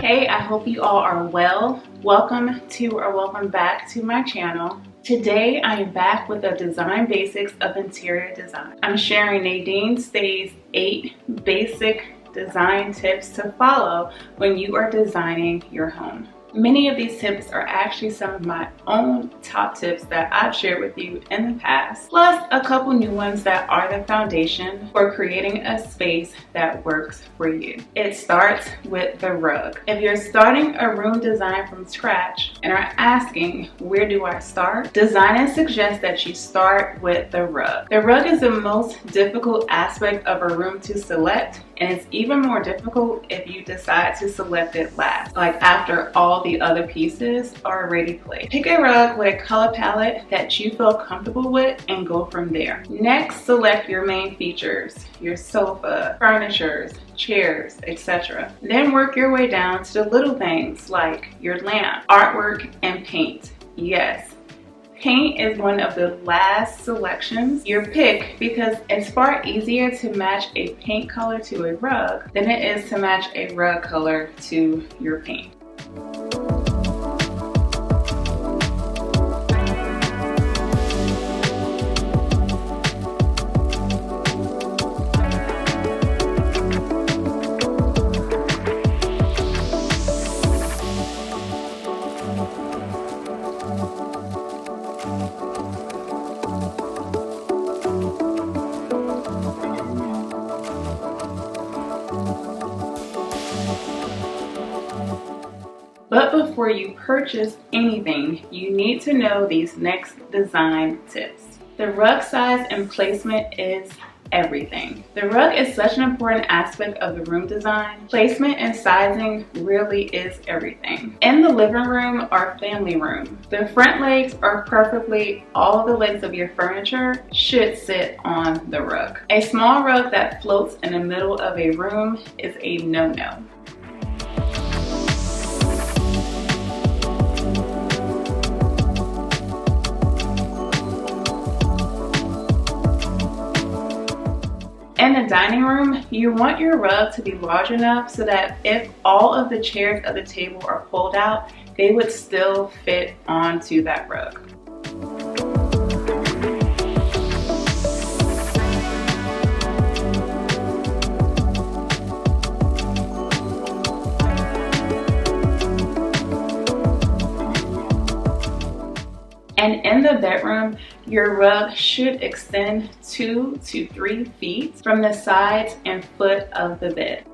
Hey, I hope you all are well. Welcome to or welcome back to my channel. Today I am back with the design basics of interior design. I'm sharing Nadine Stay's 8 basic design tips to follow when you are designing your home. Many of these tips are actually some of my own top tips that I've shared with you in the past, plus a couple new ones that are the foundation for creating a space that works for you. It starts with the rug. If you're starting a room design from scratch and are asking, where do I start? Designers suggest that you start with the rug. The rug is the most difficult aspect of a room to select, and it's even more difficult if you decide to select it last, like after all the other pieces are already placed. Pick a rug with a color palette that you feel comfortable with and go from there. Next, select your main features, your sofa, furnitures, chairs, etc. Then work your way down to the little things like your lamp, artwork, and paint. Yes, paint is one of the last selections you pick because it's far easier to match a paint color to a rug than it is to match a rug color to your paint. But before you purchase anything, you need to know these next design tips. The rug size and placement is everything. The rug is such an important aspect of the room design. Placement and sizing really is everything. In the living room or family room, the front legs are perfectly all of the legs of your furniture should sit on the rug. A small rug that floats in the middle of a room is a no-no. In the dining room, you want your rug to be large enough so that if all of the chairs of the table are pulled out, they would still fit onto that rug. And in the bedroom, your rug should extend 2 to 3 feet from the sides and foot of the bed.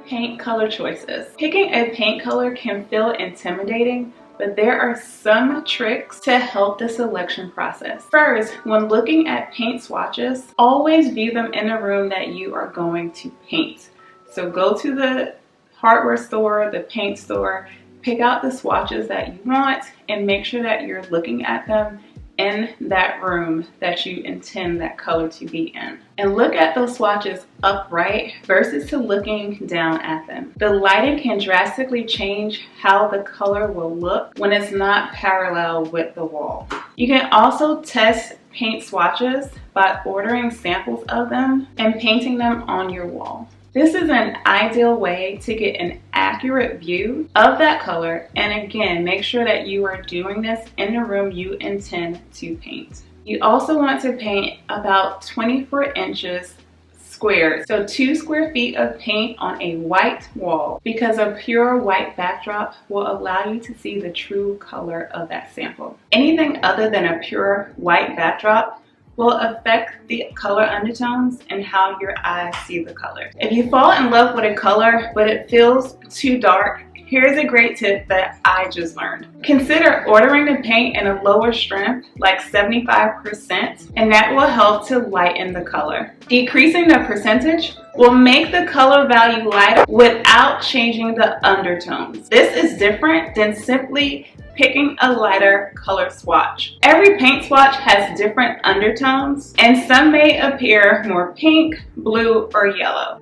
Paint color choices. Picking a paint color can feel intimidating, but there are some tricks to help the selection process. First, when looking at paint swatches, always view them in a room that you are going to paint. So go to the hardware store, the paint store, pick out the swatches that you want, and make sure that you're looking at them in that room that you intend that color to be in. And look at those swatches upright versus to looking down at them. The lighting can drastically change how the color will look when it's not parallel with the wall. You can also test paint swatches by ordering samples of them and painting them on your wall. This is an ideal way to get an accurate view of that color, and again, make sure that you are doing this in the room you intend to paint. You also want to paint about 24 inches squared, so 2 square feet of paint on a white wall, because a pure white backdrop will allow you to see the true color of that sample. Anything other than a pure white backdrop will affect the color undertones and how your eyes see the color. If you fall in love with a color but it feels too dark, here's a great tip that I just learned. Consider ordering the paint in a lower strength, like 75%, and that will help to lighten the color. Decreasing the percentage will make the color value lighter without changing the undertones. This is different than simply picking a lighter color swatch. Every paint swatch has different undertones, and some may appear more pink, blue, or yellow.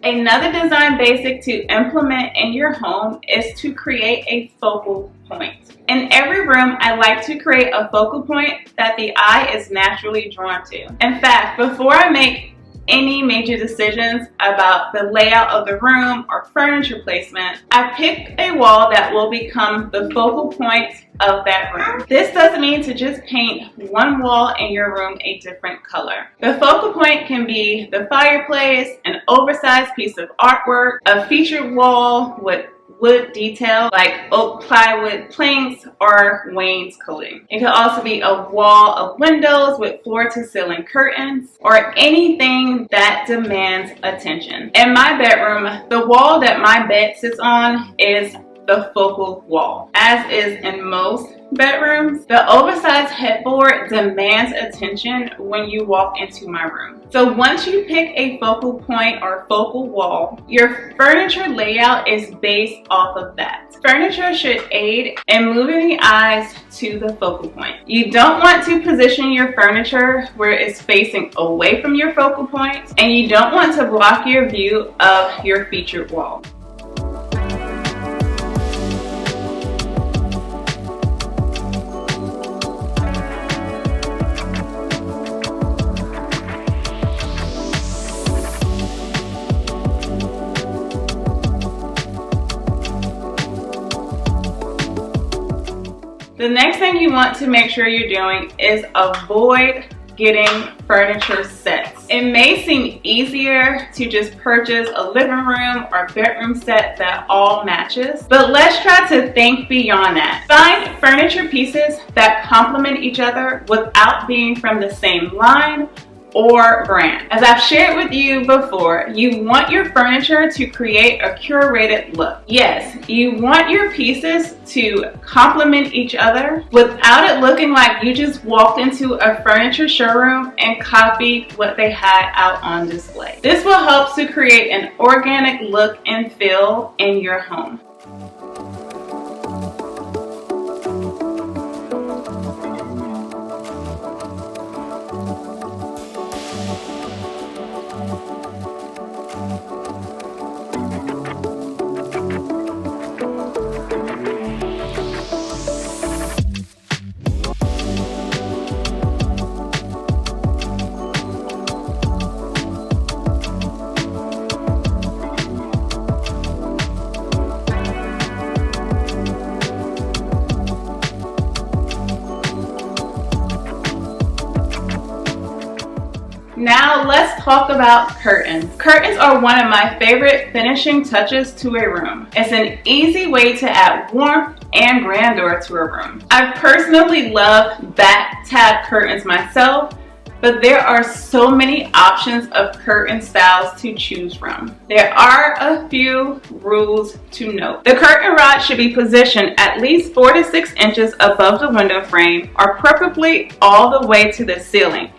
Another design basic to implement in your home is to create a focal point. In every room, I like to create a focal point that the eye is naturally drawn to. In fact, before I make any major decisions about the layout of the room or furniture placement, I pick a wall that will become the focal point of that room. This doesn't mean to just paint one wall in your room a different color. The focal point can be the fireplace, an oversized piece of artwork, a featured wall with wood detail like oak plywood planks or wainscoting. It could also be a wall of windows with floor to ceiling curtains or anything that demands attention. In my bedroom, the wall that my bed sits on is the focal wall. As is in most bedrooms, the oversized headboard demands attention when you walk into my room. So once you pick a focal point or focal wall, your furniture layout is based off of that. Furniture should aid in moving the eyes to the focal point. You don't want to position your furniture where it's facing away from your focal point, and you don't want to block your view of your featured wall. The next thing you want to make sure you're doing is avoid getting furniture sets. It may seem easier to just purchase a living room or bedroom set that all matches, but let's try to think beyond that. Find furniture pieces that complement each other without being from the same line or brand. As I've shared with you before, you want your furniture to create a curated look. Yes, you want your pieces to complement each other without it looking like you just walked into a furniture showroom and copied what they had out on display. This will help to create an organic look and feel in your home. Now let's talk about curtains. Curtains are one of my favorite finishing touches to a room. It's an easy way to add warmth and grandeur to a room. I personally love back tab curtains myself, but there are so many options of curtain styles to choose from. There are a few rules to note. The curtain rod should be positioned at least 4 to 6 inches above the window frame, or preferably all the way to the ceiling.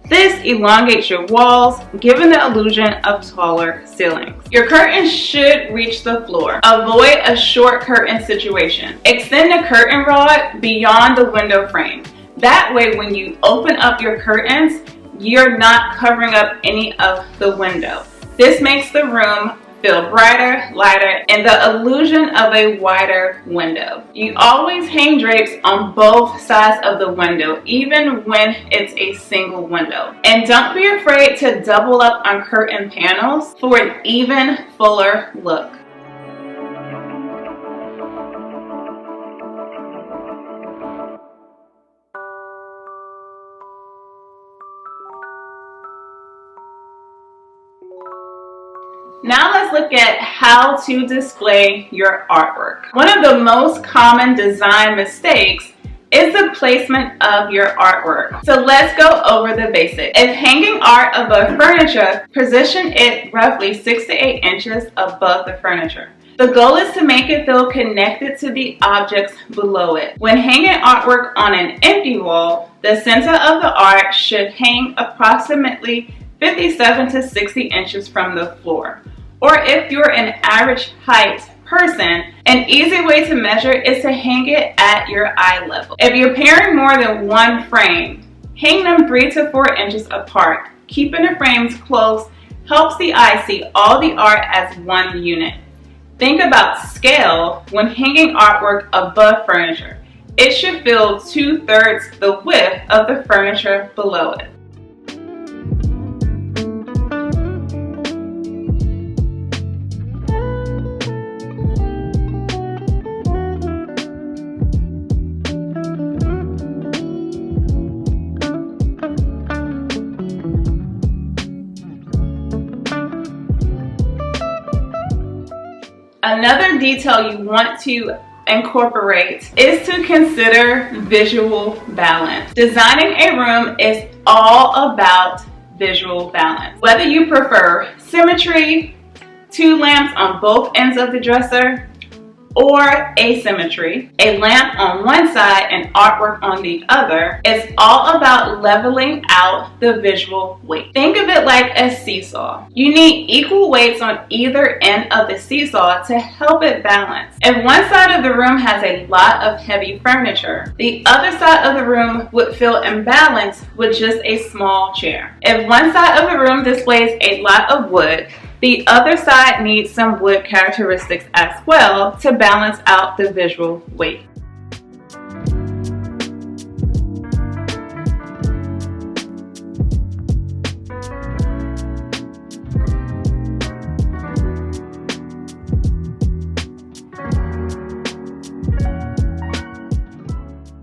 This elongates your walls, giving the illusion of taller ceilings. Your curtains should reach the floor. Avoid a short curtain situation. Extend the curtain rod beyond the window frame. That way, when you open up your curtains, you're not covering up any of the window. This makes the room feel brighter, lighter, and the illusion of a wider window. You always hang drapes on both sides of the window, even when it's a single window. And don't be afraid to double up on curtain panels for an even fuller look. Now let's look at how to display your artwork. One of the most common design mistakes is the placement of your artwork. So let's go over the basics. If hanging art above furniture, position it roughly 6 to 8 inches above the furniture. The goal is to make it feel connected to the objects below it. When hanging artwork on an empty wall, the center of the art should hang approximately 57 to 60 inches from the floor. Or if you're an average height person, an easy way to measure is to hang it at your eye level. If you're pairing more than one frame, hang them 3 to 4 inches apart. Keeping the frames close helps the eye see all the art as one unit. Think about scale when hanging artwork above furniture. It should fill 2/3 the width of the furniture below it. Another detail you want to incorporate is to consider visual balance. Designing a room is all about visual balance. Whether you prefer symmetry, 2 lamps on both ends of the dresser, or asymmetry, a lamp on one side and artwork on the other, it's all about leveling out the visual weight. Think of it like a seesaw. You need equal weights on either end of the seesaw to help it balance. If one side of the room has a lot of heavy furniture, the other side of the room would feel imbalanced with just a small chair. If one side of the room displays a lot of wood, the other side needs some wood characteristics as well to balance out the visual weight.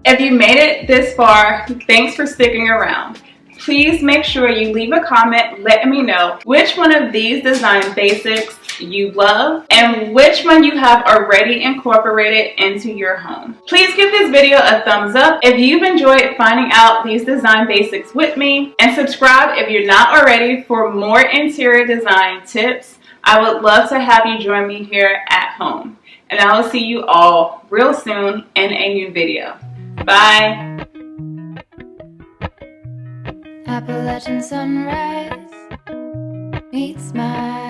If you made it this far, thanks for sticking around. Please make sure you leave a comment letting me know which one of these design basics you love and which one you have already incorporated into your home. Please give this video a thumbs up if you've enjoyed finding out these design basics with me, and subscribe if you're not already for more interior design tips. I would love to have you join me here at home. And I will see you all real soon in a new video. Bye. Appalachian sunrise meets my